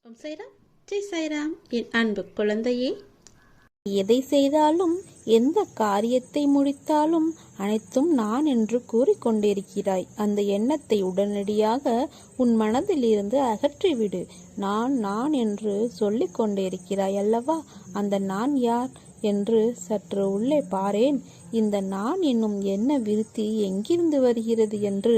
ஓம் சாய்ராம், ஜெய் சாய்ராம். என் அன்பு குழந்தையே, எதை செய்தாலும் எந்த காரியத்தை முடித்தாலும் அனைத்தும் நான் என்று கூறிக்கொண்டிருக்கிறாய். அந்த எண்ணத்தை உடனடியாக உன் மனதில் இருந்து அகற்றிவிடு. நான் நான் என்று சொல்லிக் கொண்டிருக்கிறாய் அல்லவா? அந்த நான் யார் என்று சற்று உள்ளே பாரேன். இந்த நான் என்னும் எண்ண விருத்தி எங்கிருந்து வருகிறது என்று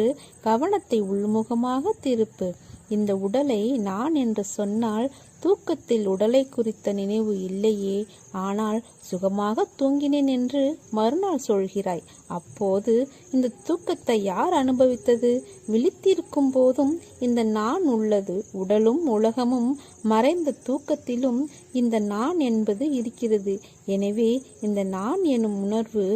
கவனத்தை உள்முகமாக திருப்பு. இந்த உடலை நான் என்று சொன்னால் தூக்கத்தில் உடலை குறித்த நினைவு இல்லையே, ஆனால் சுகமாக தூங்கினேன் என்று மறுநாள் சொல்கிறாய். அப்போது இந்த தூக்கத்தை யார் அனுபவித்தது? விழித்திருக்கும் போதும் இந்த நான் உள்ளது. உடலும் உலகமும் மறைந்த தூக்கத்திலும் இந்த நான் என்பது இருக்கிறது. எனவே இந்த நான் எனும் உணர்வு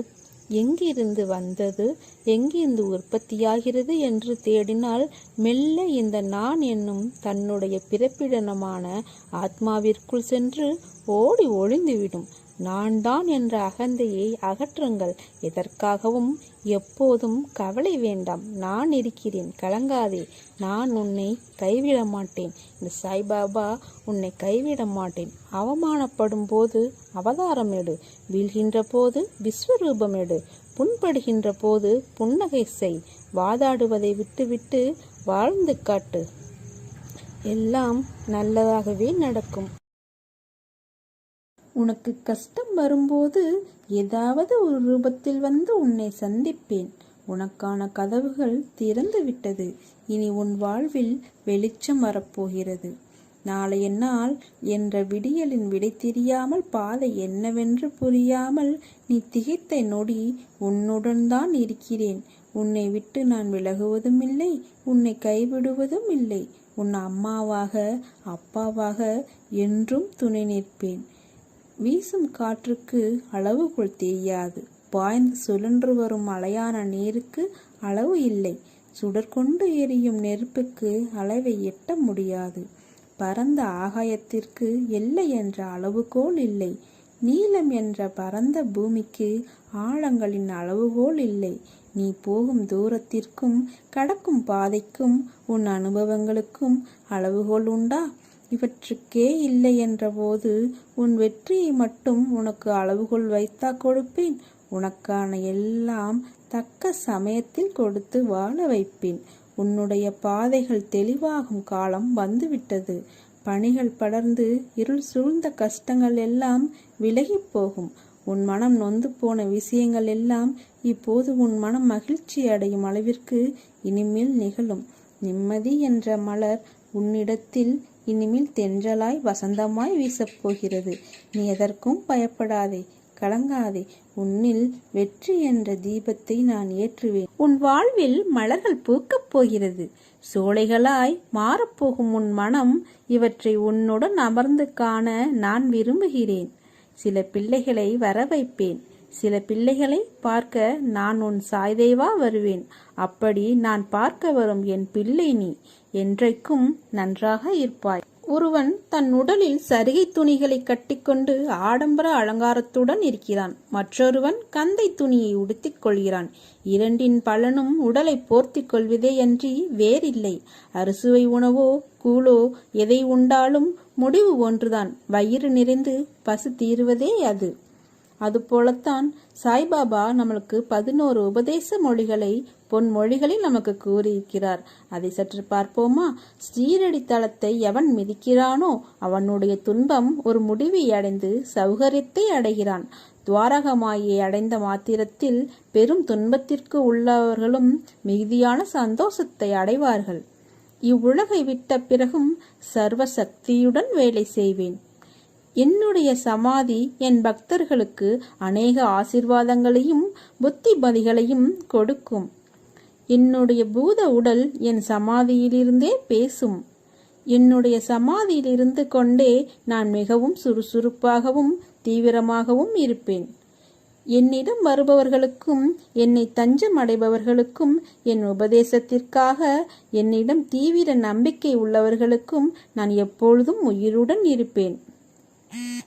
எங்கிருந்து வந்தது, எங்கிருந்து உற்பத்தியாகிறது என்று தேடினால் மெல்ல இந்த நான் என்னும் தன்னுடைய பிறப்பிடமான ஆத்மாவிற்குள் சென்று ஓடி ஒளிந்துவிடும். நான் தான் என்ற அகந்தையை அகற்றுங்கள். எதற்காகவும் எப்போதும் கவலை வேண்டாம். நான் இருக்கிறேன், கலங்காதே. நான் உன்னை கைவிட மாட்டேன். இந்த சாய்பாபா உன்னை கைவிட மாட்டேன். அவமானப்படும் போது அவதாரம் எடு, வீழ்கின்ற போது விஸ்வரூபம் எடு, புண்படுகின்ற போது புன்னகை செய். வாதாடுவதை விட்டுவிட்டு வாழ்ந்து காட்டு. எல்லாம் நல்லதாகவே நடக்கும். உனக்கு கஷ்டம் வரும்போது ஏதாவது ஒரு ரூபத்தில் வந்து உன்னை சந்திப்பேன். உனக்கான கதவுகள் திறந்து விட்டது. இனி உன் வாழ்வில் வெளிச்சம் வரப்போகிறது. நாளைய நாள் என்ற விடியலின் விடை தெரியாமல், பாதை என்னவென்று புரியாமல் நீ திகைத்த நொடி உன்னுடன் தான் இருக்கிறேன். உன்னை விட்டு நான் விலகுவதும் இல்லை, உன்னை கைவிடுவதும் இல்லை. உன் அம்மாவாக அப்பாவாக என்றும் துணை நிற்பேன். வீசும் காற்றுக்கு அளவுக்குள் தெரியாது. பாய்ந்து சுழன்று வரும் அலையான நீருக்கு அளவு இல்லை. சுடற்கொண்டு எரியும் நெருப்புக்கு அளவை எட்ட முடியாது. பரந்த ஆகாயத்திற்கு எல்லை என்ற அளவுகோல் இல்லை. நீளம் என்ற பரந்த பூமிக்கு ஆழங்களின் அளவுகோல் இல்லை. நீ போகும் தூரத்திற்கும் கடக்கும் பாதைக்கும் உன் அனுபவங்களுக்கும் அளவுகோல் உண்டா? இவற்றுக்கே இல்லை என்ற போது உன் வெற்றியை மட்டும் உனக்கு அளவுகோல் வைத்தா கொடுப்பேன்? உனக்கான எல்லாம் தக்க சமயத்தில் கொடுத்து வாழ வைப்பேன். உன்னுடைய பாதைகள் தெளிவாகும் காலம் வந்துவிட்டது. பனிகள் படர்ந்து இருள் சூழ்ந்த கஷ்டங்கள் எல்லாம் விலகி போகும். உன் மனம் நொந்து போன விஷயங்கள் எல்லாம் இப்போது உன் மனம் மகிழ்ச்சி அடையும் அளவிற்கு இனிமேல் நிகழும். நிம்மதி என்ற மலர் உன்னிடத்தில் இனிமேல் தென்றலாய் வசந்தமாய் வீசப்போகிறது. நீ எதற்கும் பயப்படாதே, கலங்காதே. உன்னில் வெற்றி என்ற தீபத்தை நான் ஏற்றுவேன். உன் வாழ்வில் மலர்கள் பூக்கப் போகிறது. சோலைகளாய் மாறப்போகும் உன் மனம் இவற்றை உன்னுடன் அமர்ந்து காண நான் விரும்புகிறேன். சில பிள்ளைகளை வர வைப்பேன். சில பிள்ளைகளை பார்க்க நான் உன் சாய்தேவா வருவேன். அப்படி நான் பார்க்க வரும் என் பிள்ளை நீ என்றைக்கும் நன்றாக இருப்பாய். ஒருவன் தன் உடலில் சரிகை துணிகளை கட்டிக்கொண்டு ஆடம்பர அலங்காரத்துடன் இருக்கிறான். மற்றொருவன் கந்தை துணியை உடுத்திக் கொள்கிறான். இரண்டின் பலனும் உடலை போர்த்தி கொள்வதே அன்றி வேறில்லை. அறுசுவை உணவோ கூழோ எதை உண்டாலும் முடிவு ஒன்றுதான். வயிறு நிறைந்து பசி தீருவதே அது. அதுபோலத்தான் சாய்பாபா நம்மளுக்கு 11 உபதேச மொழிகளை பொன்மொழிகளில் நமக்கு கூறியிருக்கிறார். அதை சற்று பார்ப்போமா? ஸ்ரீரடி தலத்தை எவன் மிதிக்கிறானோ அவனுடைய துன்பம் ஒரு முடிவை அடைந்து சௌகரியத்தை அடைகிறான். துவாரகமாயை அடைந்த மாத்திரத்தில் பெரும் துன்பத்திற்கு உள்ளவர்களும் மிகுதியான சந்தோஷத்தை அடைவார்கள். இவ்வுலகை விட்ட பிறகும் சர்வ சக்தியுடன் வேலை செய்வேன். என்னுடைய சமாதி என் பக்தர்களுக்கு அநேக ஆசீர்வாதங்களையும் புத்திமதிகளையும் கொடுக்கும். என்னுடைய பூத உடல் என் சமாதியிலிருந்தே பேசும். என்னுடைய சமாதியிலிருந்து கொண்டே நான் மிகவும் சுறுசுறுப்பாகவும் தீவிரமாகவும் இருப்பேன். என்னிடம் வருபவர்களுக்கும் என்னை தஞ்சம் அடைபவர்களுக்கும் என் உபதேசத்திற்காக என்னிடம் தீவிர நம்பிக்கை உள்ளவர்களுக்கும் நான் எப்பொழுதும் உயிருடன் இருப்பேன்.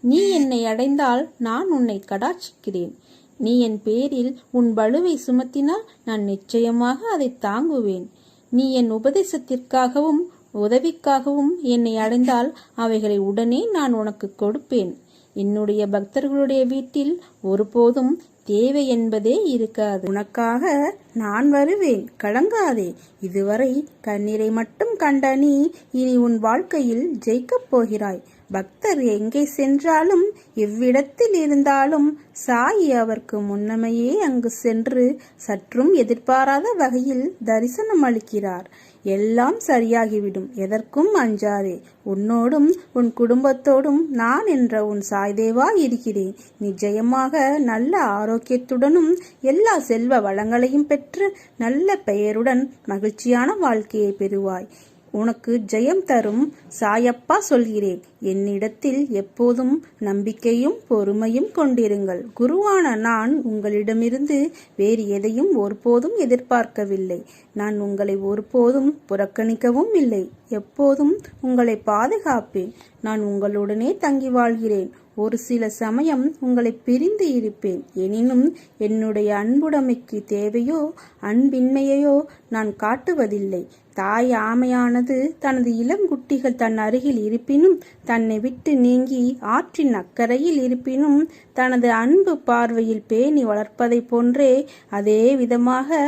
நீ என்னை அடைந்தால் நான் உன்னை கடாட்சிக்கிறேன். நீ என் பேரில் உன் பளுவை சுமத்தினால் நான் நிச்சயமாக அதை தாங்குவேன். நீ என் உபதேசத்திற்காகவும் உதவிக்காகவும் என்னை அடைந்தால் அவைகளை உடனே நான் உனக்கு கொடுப்பேன். என்னுடைய பக்தர்களுடைய வீட்டில் ஒருபோதும் தேவை என்பதே இருக்காது. உனக்காக நான் வருவேன், கலங்காதே. இதுவரை கண்ணீரை மட்டும் கண்ட நீ இனி உன் வாழ்க்கையில் ஜெயிக்கப் போகிறாய். பக்தர் எங்கே சென்றாலும் எவ்விடத்தில் இருந்தாலும் சாயி அவருக்கு முன்னமையே அங்கு சென்று சற்றும் எதிர்பாராத வகையில் தரிசனம் அளிக்கிறார். எல்லாம் சரியாகிவிடும், எதற்கும் அஞ்சாதே. உன்னோடும் உன் குடும்பத்தோடும் நான் என்ற உன் சாய்தேவா இருக்கிறேன். நிச்சயமாக நல்ல ஆரோக்கியத்துடனும் எல்லா செல்வ வளங்களையும் பெற்று நல்ல பெயருடன் மகிழ்ச்சியான வாழ்க்கையை பெறுவாய். உனக்கு ஜெயம் தரும் சாயப்பா சொல்கிறேன். என்னிடத்தில் எப்போதும் நம்பிக்கையும் பொறுமையும் கொண்டிருங்கள். குருவான நான் உங்களிடமிருந்து வேறு எதையும் ஒருபோதும் எதிர்பார்க்கவில்லை. நான் உங்களை ஒருபோதும் புறக்கணிக்கவும் இல்லை. எப்போதும் உங்களை பாதுகாப்பேன். நான் உங்களுடனே தங்கி வாழ்கிறேன். ஒரு சில சமயம் உங்களை பிரிந்து இருப்பேன். எனினும் என்னுடைய அன்புடைமைக்கு தேவையோ அன்பின்மையோ நான் காட்டுவதில்லை. தாய் ஆமையானது தனது இளங்குட்டிகள் தன் அருகில் இருப்பினும் தன்னை விட்டு நீங்கி ஆற்றின் அக்கறையில் இருப்பினும் தனது அன்பு பார்வையில் பேணி வளர்ப்பதை போன்றே அதே விதமாக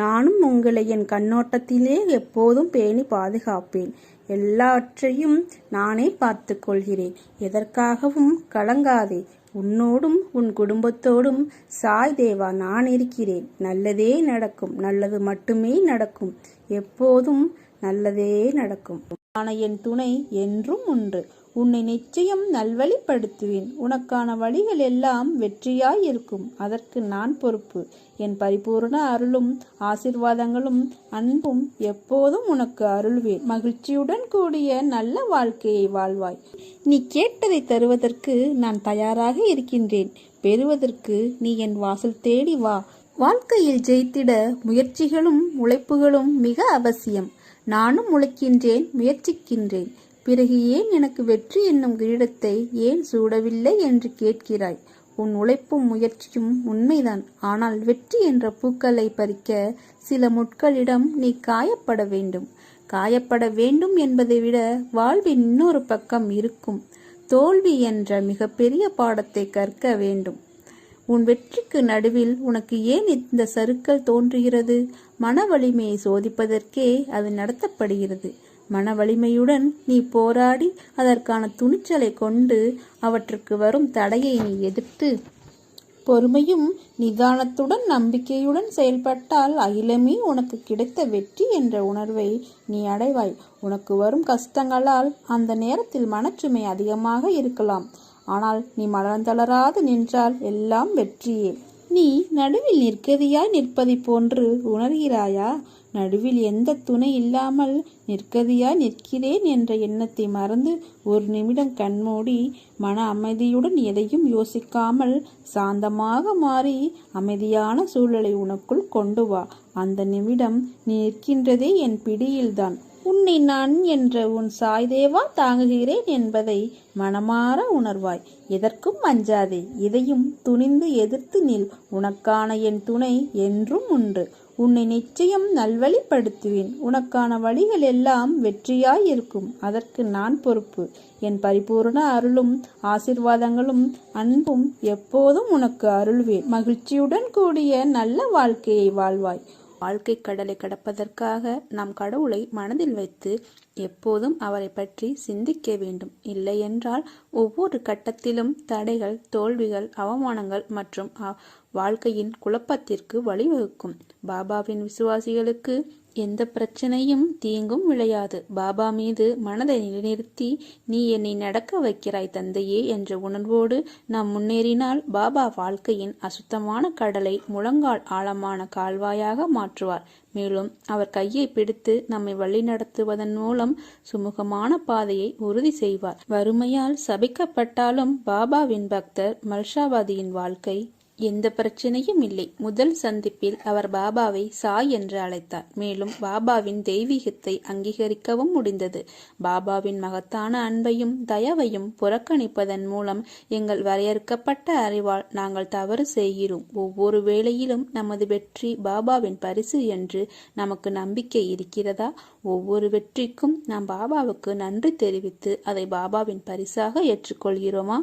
நானும் உங்களை என் கண்ணோட்டத்திலே எப்போதும் பேணி பாதுகாப்பேன். எல்லாவற்றையும் நானே பார்த்து கொள்கிறேன். எதற்காகவும் கலங்காதே. உன்னோடும் உன் குடும்பத்தோடும் சாய் தேவா நான் இருக்கிறேன். நல்லதே நடக்கும், நல்லது மட்டுமே நடக்கும். எப்போதும் நல்லதே நடக்கும். ஆன என் துணை என்றும் உண்டு. உன்னை நிச்சயம் நல்வழிப்படுத்துவேன். உனக்கான வழிகள் எல்லாம் வெற்றியாய் இருக்கும். அதற்கு நான் பொறுப்பு. என் பரிபூர்ண அருளும் ஆசிர்வாதங்களும் அன்பும் எப்போதும் உனக்கு அருள்வேன். மகிழ்ச்சியுடன் கூடிய நல்ல வாழ்க்கையை வாழ்வாய். நீ கேட்டதை தருவதற்கு நான் தயாராக இருக்கின்றேன். பெறுவதற்கு நீ என் வாசல் தேடி வா. வாழ்க்கையில் ஜெயித்திட முயற்சிகளும் உழைப்புகளும் மிக அவசியம். நானும் உழைக்கின்றேன், முயற்சிக்கின்றேன். பிறகு ஏன் எனக்கு வெற்றி என்னும் கிரீடத்தை ஏன் சூடவில்லை என்று கேட்கிறாய். உன் உழைப்பும் முயற்சியும் உண்மைதான். ஆனால் வெற்றி என்ற பூக்களை பறிக்க சில முட்களிடம் நீ காயப்பட வேண்டும். காயப்பட வேண்டும் என்பதை விட வாழ்வின் இன்னொரு பக்கம் இருக்கும். தோல்வி என்ற மிகப்பெரிய பாடத்தை கற்க வேண்டும். உன் வெற்றிக்கு நடுவில் உனக்கு ஏன் இந்த சறுக்கல் தோன்றுகிறது? மன வலிமையை சோதிப்பதற்கே அது நடத்தப்படுகிறது. மன வலிமையுடன் நீ போராடி அதற்கான துணிச்சலை கொண்டு அவற்றுக்கு வரும் தடையை நீ எதிர்த்து பொறுமையும் நிதானத்துடன் நம்பிக்கையுடன் செயல்பட்டால் அகிலமே உனக்கு கிடைத்த வெற்றி என்ற உணர்வை நீ அடைவாய். உனக்கு வரும் கஷ்டங்களால் அந்த நேரத்தில் மனச்சுமை அதிகமாக இருக்கலாம். ஆனால் நீ மனந்தளராது நின்றால் எல்லாம் வெற்றியே. நீ நடுவில் நிற்கதியாய் நிற்பதை போன்று உணர்கிறாயா? நடுவில் எந்த துணை இல்லாமல் நிற்கதியாய் நிற்கிறேன் என்ற எண்ணத்தை மறந்து ஒரு நிமிடம் கண்மூடி மன அமைதியுடன் எதையும் யோசிக்காமல் சாந்தமாக மாறி அமைதியான சூழலை உனக்குள் கொண்டு வா. அந்த நிமிடம் நீ நிற்கின்றதே என் பிடியில்தான். உன்னை நான் என்ற உன் சாய்தேவா தாங்குகிறேன் என்பதை மனமாற உணர்வாய். எதற்கும் அஞ்சாதே. எதையும் துணிந்து எதிர்த்து நில். உனக்கான என் துணை என்றும் உண்டு. உன்னை நிச்சயம் நல்வழிப்படுத்துவேன். உனக்கான வழிகள் எல்லாம் வெற்றியாய் இருக்கும். அதற்கு நான் பொறுப்பு. என் பரிபூர்ண அருளும் ஆசிர்வாதங்களும் அன்பும் எப்போதும் உனக்கு அருள்வேன். மகிழ்ச்சியுடன் கூடிய நல்ல வாழ்க்கையை வாழ்வாய். வாழ்க்கை கடலை கடப்பதற்காக நாம் கடவுளை மனதில் வைத்து எப்போதும் அவரை பற்றி சிந்திக்க வேண்டும். இல்லையென்றால் ஒவ்வொரு கட்டத்திலும் தடைகள், தோல்விகள், அவமானங்கள் மற்றும் வாழ்க்கையின் குழப்பத்திற்கு வழிவகுக்கும். பாபாவின் விசுவாசிகளுக்கு எந்த பிரச்சனையும் தீங்கும் விளையாது. பாபா மீது மனதை நிலைநிறுத்தி நீ என்னை நடக்க வைக்கிறாய் தந்தையே என்ற உணர்வோடு நாம் முன்னேறினால் பாபா வாழ்க்கையின் அசுத்தமான கடலை முழங்கால் ஆழமான கால்வாயாக மாற்றுவார். மேலும் அவர் கையை பிடித்து நம்மை வழிநடத்துவதன் மூலம் சுமூகமான பாதையை உறுதி செய்வார். வறுமையால் சபிக்கப்பட்டாலும் பாபாவின் பக்தர் மல்ஷாவாதியின் வாழ்க்கை எந்த பிரச்சனையும் இல்லை. முதல் சந்திப்பில் அவர் பாபாவை சாய் என்று அழைத்தார். மேலும் பாபாவின் தெய்வீகத்தை அங்கீகரிக்கவும் முடிந்தது. பாபாவின் மகத்தான அன்பையும் தயவையும் புறக்கணிப்பதன் மூலம் எங்கள் வரையறுக்கப்பட்ட அறிவால் நாங்கள் தவறு செய்கிறோம். ஒவ்வொரு வேளையிலும் நமது வெற்றி பாபாவின் பரிசு என்று நமக்கு நம்பிக்கை இருக்கிறதா? ஒவ்வொரு வெற்றிக்கும் நாம் பாபாவுக்கு நன்றி தெரிவித்து அதை பாபாவின் பரிசாக ஏற்றுக்கொள்கிறோமா?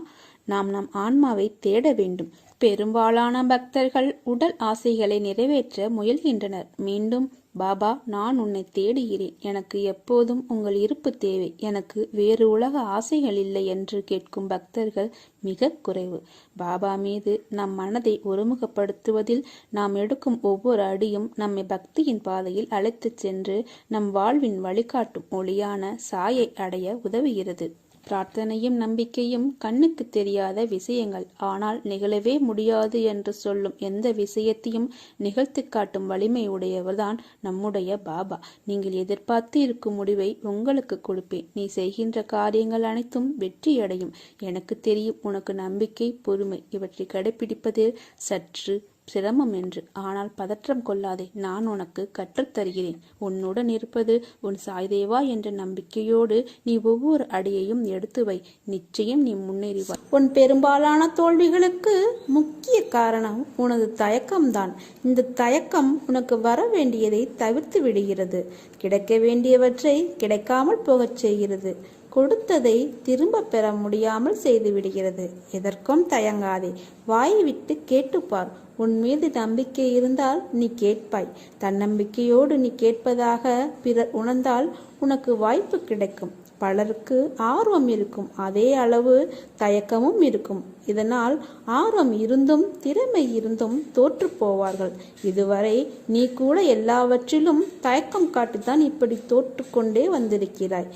நாம் நம் ஆன்மாவை தேட வேண்டும். பெரும்பாலான பக்தர்கள் உடல் ஆசைகளை நிறைவேற்ற முயல்கின்றனர். மீண்டும் பாபா, நான் உன்னை தேடுகிறேன், எனக்கு எப்போதும் உங்கள் இருப்பு தேவை, எனக்கு வேறு உலக ஆசைகள் இல்லை என்று கேட்கும் பக்தர்கள் மிக குறைவு. பாபா மீது நம் மனதை ஒருமுகப்படுத்துவதில் நாம் எடுக்கும் ஒவ்வொரு அடியும் நம்மை பக்தியின் பாதையில் அழைத்துச் சென்று நம் வாழ்வின் வழிகாட்டும் ஒளியான சாயை அடைய உதவுகிறது. பிரார்த்தனையும் நம்பிக்கையும் கண்ணுக்கு தெரியாத விஷயங்கள். ஆனால் நிகழவே முடியாது என்று சொல்லும் எந்த விஷயத்தையும் நிகழ்த்தி காட்டும் வலிமை உடையவர்தான் நம்முடைய பாபா. நீங்கள் எதிர்பார்த்து இருக்கும் முடிவை உங்களுக்கு கொடுப்பேன். நீ செய்கின்ற காரியங்கள் அனைத்தும் வெற்றியடையும். எனக்கு தெரியும் உனக்கு நம்பிக்கை, பொறுமை இவற்றை கடைபிடிப்பதில் சற்று சிரமம் என்று. ஆனால் பதற்றம் கொள்ளாதே, நான் உனக்கு கற்றுத்தருகிறேன். உன்னுடன் இருப்பது உன் சாய்தேவா என்ற நம்பிக்கையோடு நீ ஒவ்வொரு அடியையும் எடுத்து வை. நிச்சயம் நீ முன்னேறிவாய். உன் பெரும்பாலான தோல்விகளுக்கு முக்கிய காரணம் உனது தயக்கம்தான். இந்த தயக்கம் உனக்கு வர வேண்டியதை தவிர்த்து விடுகிறது. கிடைக்க வேண்டியவற்றை கிடைக்காமல் போகச் செய்கிறது. கொடுத்ததை திரும்ப பெற முடியாமல் செய்து விடுகிறது. எதற்கும் தயங்காதே, வாயை விட்டு கேட்டுப்பார். உன் மீது நம்பிக்கை இருந்தால் நீ கேட்பாய். தன்னம்பிக்கையோடு நீ கேட்பதாக பிறர் உணர்ந்தால் உனக்கு வாய்ப்பு கிடைக்கும். பலருக்கு ஆர்வம் இருக்கும், அதே அளவு தயக்கமும் இருக்கும். இதனால் ஆர்வம் இருந்தும் திறமை இருந்தும் தோற்று போவார்கள். இதுவரை நீ கூட எல்லாவற்றிலும் தயக்கம் காட்டித்தான் இப்படி தோற்று கொண்டே வந்திருக்கிறாய்.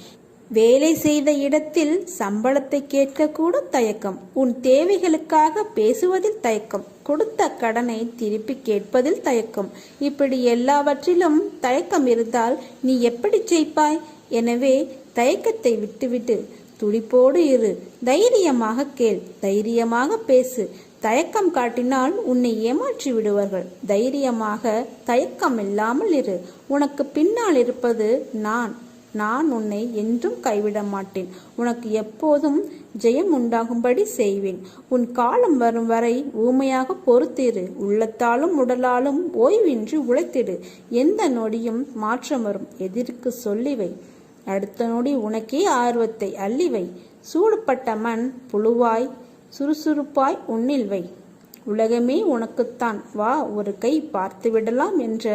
வேலை செய்த இடத்தில் சம்பளத்தை கேட்க கூட தயக்கம். உன் தேவைகளுக்காக பேசுவதில் தயக்கம். கொடுத்த கடனை திருப்பி கேட்பதில் தயக்கம். இப்படி எல்லாவற்றிலும் தயக்கம் இருந்தால் நீ எப்படி ஜெயிப்பாய்? எனவே தயக்கத்தை விட்டுவிட்டு துடிப்போடு இரு. தைரியமாக கேள், தைரியமாக பேசு. தயக்கம் காட்டினால் உன்னை ஏமாற்றி விடுவார்கள். தைரியமாக தயக்கம் இல்லாமல் இரு. உனக்கு பின்னால் இருப்பது நான் உன்னை என்றும் கைவிட மாட்டேன். உனக்கு எப்போதும் ஜெயம் உண்டாகும்படி செய்வேன். உன் காலம் வரும் வரை ஊமையாக பொறுத்திரு. உள்ளத்தாலும் உடலாலும் ஓய்வின்றி உழைத்திடு. எந்த நொடியும் மாற்றம் வரும். எதிர்க்கு சொல்லிவை. அடுத்த நொடி உனக்கே ஆர்வத்தை அள்ளிவை. சூடுபட்ட மண் புழுவாய் சுறுசுறுப்பாய் உன்னில் வை. உலகமே உனக்குத்தான், வா ஒரு கை பார்த்து விடலாம் என்ற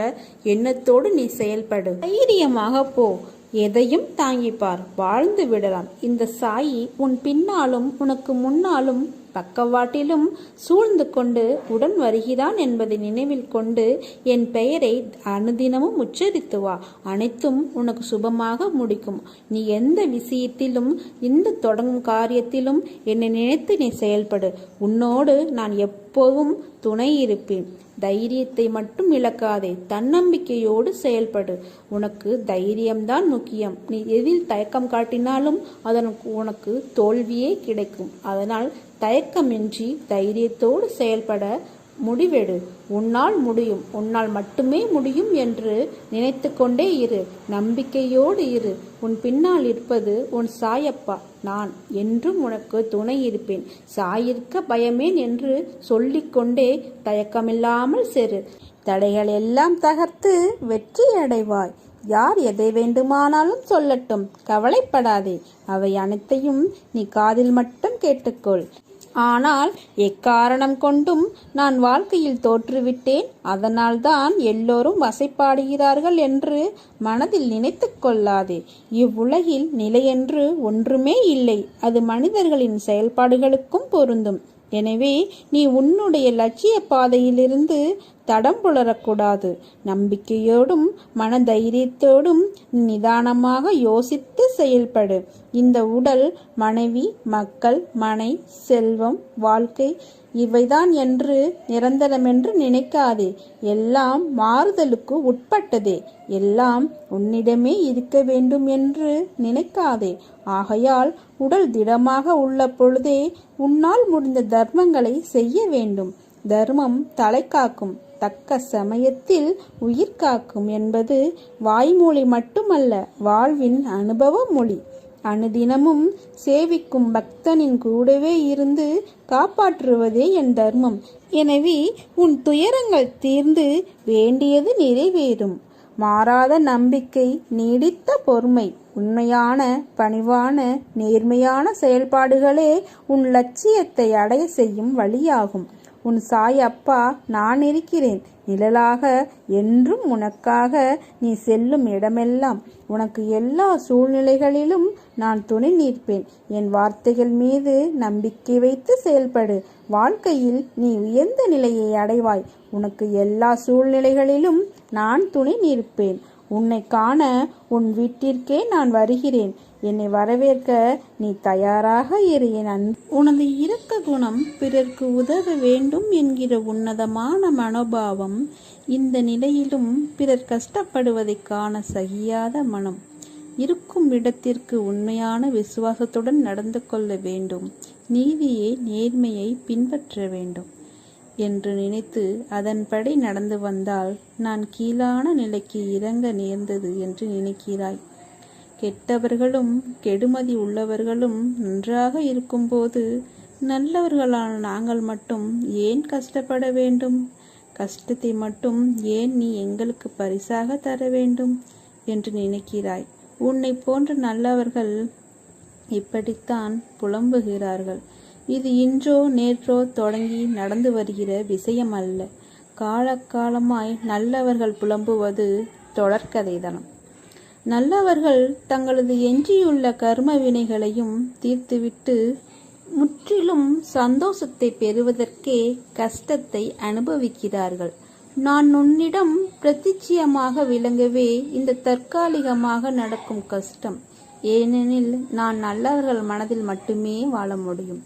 எண்ணத்தோடு நீ செயல்படு. தைரியமாக போ. எதையும் தாங்கிப்பார். வாழ்ந்து விடலாம். இந்த சாயி உன் பின்னாலும் உனக்கு முன்னாலும் பக்கவாட்டிலும் சூழ்ந்து கொண்டு உடன் வருகிறான் என்பதை நினைவில் கொண்டு என் பெயரை அனுதினமும் உச்சரித்து வா. அனைத்தும் உனக்கு சுபமாக முடிக்கும். நீ எந்த விஷயத்திலும், இந்த தொடங்கும் காரியத்திலும் என்னை நினைத்து நீ செயல்படு. உன்னோடு நான் எப்போதும் துணை இருப்பேன். தைரியத்தை மட்டும் இழக்காதே. தன்னம்பிக்கையோடு செயல்படு. உனக்கு தைரியம்தான் முக்கியம். நீ எதில் தயக்கம் காட்டினாலும் அதற்கு உனக்கு தோல்வியே கிடைக்கும். அதனால் தயக்கமின்றி தைரியத்தோடு செயல்பட முடிவெடு. உன்னால் முடியும், உன்னால் மட்டுமே முடியும் என்று நினைத்து கொண்டே இரு. நம்பிக்கையோடு இரு. உன் பின்னால் இருப்பது உன் சாயப்பா. நான் என்றும் உனக்கு துணை இருப்பேன். சாயிருக்க பயமேன் என்று சொல்லிக்கொண்டே தயக்கமில்லாமல் செரு. தடைகள் எல்லாம் தகர்த்து வெற்றி அடைவாய். யார் எதை வேண்டுமானாலும் சொல்லட்டும், கவலைப்படாதே. அவை அனைத்தையும் நீ காதில் மட்டும் கேட்டுக்கொள். ஆனால் எக்காரணம் கொண்டும் நான் வாழ்க்கையில் தோற்றுவிட்டேன், அதனால்தான் எல்லோரும் வசைப்பாடுகிறார்கள் என்று மனதில் நினைத்து கொள்ளாதே. இவ்வுலகில் நிலையென்று ஒன்றுமே இல்லை. அது மனிதர்களின் செயல்பாடுகளுக்கும் பொருந்தும். எனவே நீ உன்னுடைய லட்சிய பாதையிலிருந்து தடம் புலரக்கூடாது. நம்பிக்கையோடும் மனதைரியத்தோடும் நிதானமாக யோசித்து செயல்படு. இந்த உடல், மனைவி, மக்கள், மனை, செல்வம், வாழ்க்கை இவைதான் என்று நிரந்தரமென்று நினைக்காதே. எல்லாம் மாறுதலுக்கு உட்பட்டதே. எல்லாம் உன்னிடமே இருக்க வேண்டும் என்று நினைக்காதே. ஆகையால் உடல் திடமாக உள்ள பொழுதே உன்னால் முடிந்த தர்மங்களை செய்ய வேண்டும். தர்மம் தலை காக்கும், தக்க சமயத்தில் உயிர் காக்கும் என்பது வாய்மொழி மட்டுமல்ல, வாழ்வின் அனுபவ மொழி. அனுதினமும் சேவிக்கும் பக்தனின் கூடவே இருந்து காப்பாற்றுவதே என் தர்மம். எனவே உன் துயரங்கள் தீர்ந்து வேண்டியது நிறைவேறும். மாறாத நம்பிக்கை, நீடித்த பொறுமை, உண்மையான பணிவான நேர்மையான செயல்பாடுகளே உன் லட்சியத்தை அடைய செய்யும் வழியாகும். உன் சாய் அப்பா நான் இருக்கிறேன், நிழலாக என்றும் உனக்காக. நீ செல்லும் இடமெல்லாம், உனக்கு எல்லா சூழ்நிலைகளிலும் நான் துணை நிற்பேன். என் வார்த்தைகள் மீது நம்பிக்கை வைத்து செயல்படு. வாழ்க்கையில் நீ உயர்ந்த நிலையை அடைவாய். உனக்கு எல்லா சூழ்நிலைகளிலும் நான் துணை நிற்பேன். உன்னை காண உன் வீட்டிற்கே நான் வருகிறேன். என்னை வரவேற்க நீ தயாராக இரு என் அன்பு. உனது இரக்க குணம், பிறர்க்கு உதவ வேண்டும் என்கிற உன்னதமான மனோபாவம், இந்த நிலையிலும் பிறர் கஷ்டப்படுவதை காண சகியாத மனம், இருக்கும் இடத்திற்கு உண்மையான விசுவாசத்துடன் நடந்து கொள்ள வேண்டும், நீதியை நேர்மையை பின்பற்ற வேண்டும் என்று நினைத்து அதன்படி நடந்து வந்தால் நான் கீழான நிலைக்கு இறங்க நேர்ந்தது என்று நினைக்கிறாய். கெட்டவர்களும் கெடுமதி உள்ளவர்களும் நன்றாக இருக்கும்போது நல்லவர்களான நாங்கள் மட்டும் ஏன் கஷ்டப்பட வேண்டும்? கஷ்டத்தை மட்டும் ஏன் நீ எங்களுக்கு பரிசாக தர வேண்டும் என்று நினைக்கிறாய். உன்னை போன்ற நல்லவர்கள் இப்படித்தான் புலம்புகிறார்கள். இது இன்றோ நேற்றோ தொடங்கி நடந்து வருகிற விஷயம் அல்ல. காலகாலமாய் நல்லவர்கள் புலம்புவது தொடர்கதைதான். நல்லவர்கள் தங்களது எஞ்சியுள்ள கர்ம வினைகளையும் தீர்த்துவிட்டு முற்றிலும் சந்தோஷத்தை பெறுவதற்கே கஷ்டத்தை அனுபவிக்கிறார்கள். நான் உன்னிடம் பிரத்திட்சயமாக விளங்கவே இந்த தற்காலிகமாக நடக்கும் கஷ்டம். ஏனெனில் நான் நல்லவர்கள் மனதில் மட்டுமே வாழ முடியும்.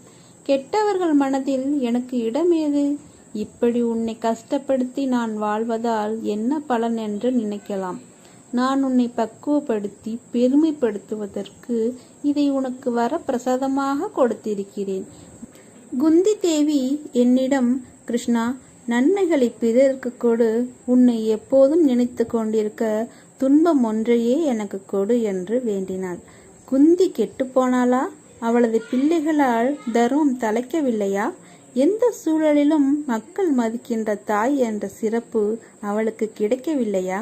கெட்டவர்கள் மனதில் எனக்கு இடமேது? இப்படி உன்னை கஷ்டப்படுத்தி நான் வாழ்வதால் என்ன பலன் என்று நினைக்கலாம். நான் உன்னை பக்குவப்படுத்தி பெருமைப்படுத்துவதற்கு இதை உனக்கு வரப்பிரசாதமாக கொடுத்திருக்கிறேன். குந்தி தேவி என்னிடம், கிருஷ்ணா, நன்மைகளை பிறருக்கு கொடு, உன்னை எப்போதும் நினைத்து கொண்டிருக்க துன்பம் ஒன்றையே எனக்கு கொடு என்று வேண்டினாள். குந்தி கெட்டுப்போனாளா? அவளது பிள்ளைகளால் தர்மம் தலைக்கவில்லையா? எந்த சூழலிலும் மக்கள் மதிக்கின்ற தாய் என்ற சிறப்பு அவளுக்கு கிடைக்கவில்லையா?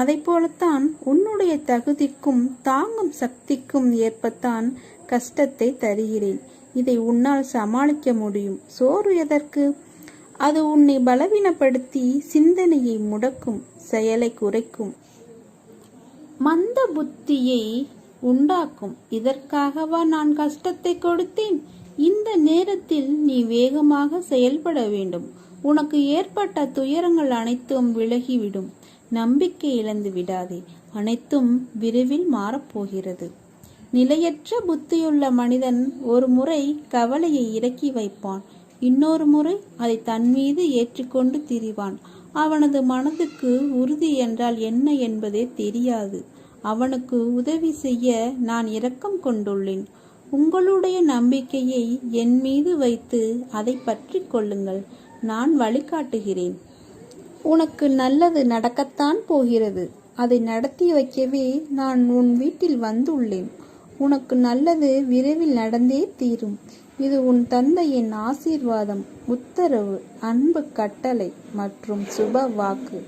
அதை போலத்தான் உன்னுடைய தகுதிக்கும் தாங்கும் சக்திக்கும் ஏற்பத்தான் கஷ்டத்தை தருகிறேன். இதை உன்னால் சமாளிக்க முடியும். சோறு எதற்கு? அது உன்னை பலவீனப்படுத்தி சிந்தனையை முடக்கும், செயலை குறைக்கும், மந்த புத்தியை உண்டாக்கும். இதற்காகவா நான் கஷ்டத்தை கொடுத்தேன்? இந்த நேரத்தில் நீ வேகமாக செயல்பட வேண்டும். உனக்கு ஏற்பட்ட துயரங்கள் அனைத்தும் விலகிவிடும். நம்பிக்கை இழந்து விடாதே. அனைத்தும் விரைவில் மாறப்போகிறது. நிலையற்ற புத்தியுள்ள மனிதன் ஒரு முறை கவலையை இறக்கி வைப்பான், இன்னொரு முறை அதை தன் மீது ஏற்றிக்கொண்டு திரிவான். அவனது மனதுக்கு உறுதி என்றால் என்ன என்பதே தெரியாது. அவனுக்கு உதவி செய்ய நான் இரக்கம் கொண்டுள்ளேன். உங்களுடைய நம்பிக்கையை என் மீது வைத்து அதை பற்றி கொள்ளுங்கள். நான் வழிகாட்டுகிறேன். உனக்கு நல்லது நடக்கத்தான் போகிறது. அதை நடத்தி வைக்கவே நான் உன் வீட்டில் வந்துள்ளேன். உனக்கு நல்லது விரைவில் நடந்தே தீரும். இது உன் தந்தையின் ஆசீர்வாதம், உத்தரவு, அன்பு கட்டளை மற்றும் சுப வாக்கு.